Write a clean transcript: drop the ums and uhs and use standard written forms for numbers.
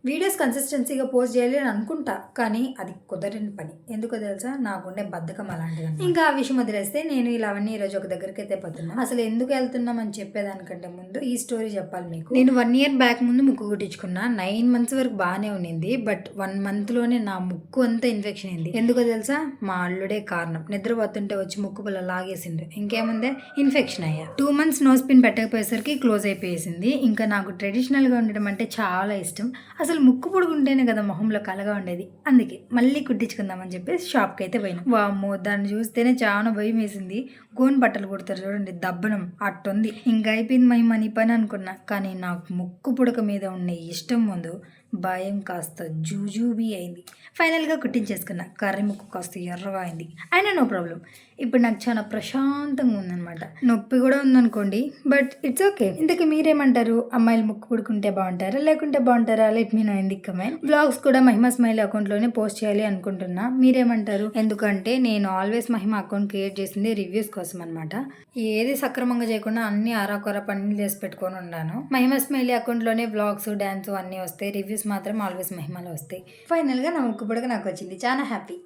Videos కన్సిస్టెన్సీగా post చేయాలి అని అనుకుంటా, కానీ అది కుదరని పని. ఎందుకో తెలుసా, నాకుండే బద్ధకం అలాంటిది. ఇంకా ఆ విషయం వదిలేస్తే నేను ఇలా అవన్నీ ఈరోజు ఒక దగ్గరికి అయితే పోతున్నా. అసలు ఎందుకు వెళ్తున్నాం అని చెప్పేదానికంటే ముందు ఈ స్టోరీ చెప్పాలి మీకు. నేను 1 year బ్యాక్ ముందు ముక్కు కుట్టించుకున్నా. 9 months వరకు బాగానే ఉండింది. బట్ 1 monthలోనే నా ముక్కు అంతా ఇన్ఫెక్షన్ అయింది. ఎందుకో తెలుసా, మా అల్లుడే కారణం. నిద్రపోతుంటే వచ్చి ముక్కు పుల్ల లాగేసిండు. ఇంకేముందే ఇన్ఫెక్షన్ అయ్యా. 2 months నోస్ పిన్ పెట్టకపోయేసరికి క్లోజ్ అయిపోయేసింది. ఇంకా నాకు ట్రెడిషనల్గా ఉండడం అంటే చాలా ఇష్టం. అసలు ముక్కు పొడుగుంటేనే కదా మొహంలో కలగా ఉండేది. అందుకే మళ్ళీ కుట్టించుకుందామని చెప్పేసి షాప్కి అయితే పోయినా. వామ్మో, దాన్ని చూస్తేనే చాలా భయం వేసింది. గోన్ బట్టలు కుడతారు చూడండి, దబ్బనం అట్టుంది. ఇంకా అయిపోయింది మై మనీ పని అనుకున్నా. కానీ నాకు ముక్కు పుడక మీద ఉండే ఇష్టం ముందు భయం కాస్త జూజూబీ అయింది. ఫైనల్గా కుట్టించేసుకున్నా. కర్రీ ముక్కు కాస్త ఎర్రగా అయింది. అయినా నో ప్రాబ్లం. ఇప్పుడు నాకు చాలా ప్రశాంతంగా ఉందన్నమాట. నొప్పి కూడా ఉందనుకోండి, బట్ ఇట్స్ ఓకే. ఇంతకీ మీరేమంటారు? అమ్మాయిలు ముక్కు పుడుకుంటే బాగుంటారా లేకుంటే బాగుంటారా? Let me know in the comment. Vlogs కూడా మహిమ స్మైల్ అకౌంట్లోనే పోస్ట్ చేయాలి అనుకుంటున్నా. మీరేమంటారు? ఎందుకంటే నేను ఆల్వేస్ మహిమ అకౌంట్ క్రియేట్ చేసింది రివ్యూస్ కోసం అనమాట. ఏది సక్రమంగా చేయకుండా అన్ని అరాకొర పనులు చేసి పెట్టుకొని ఉన్నాను. మహిమ స్మైల్ అకౌంట్లోనే వ్లాగ్స్, డాన్స్ అన్నీ వస్తాయి. రివ్యూస్ మాత్రం ఆల్వేస్ మహిమలో వస్తాయి. ఫైనల్గా నా ముక్కు పుడక నాకు వచ్చింది. చాలా హ్యాపీ.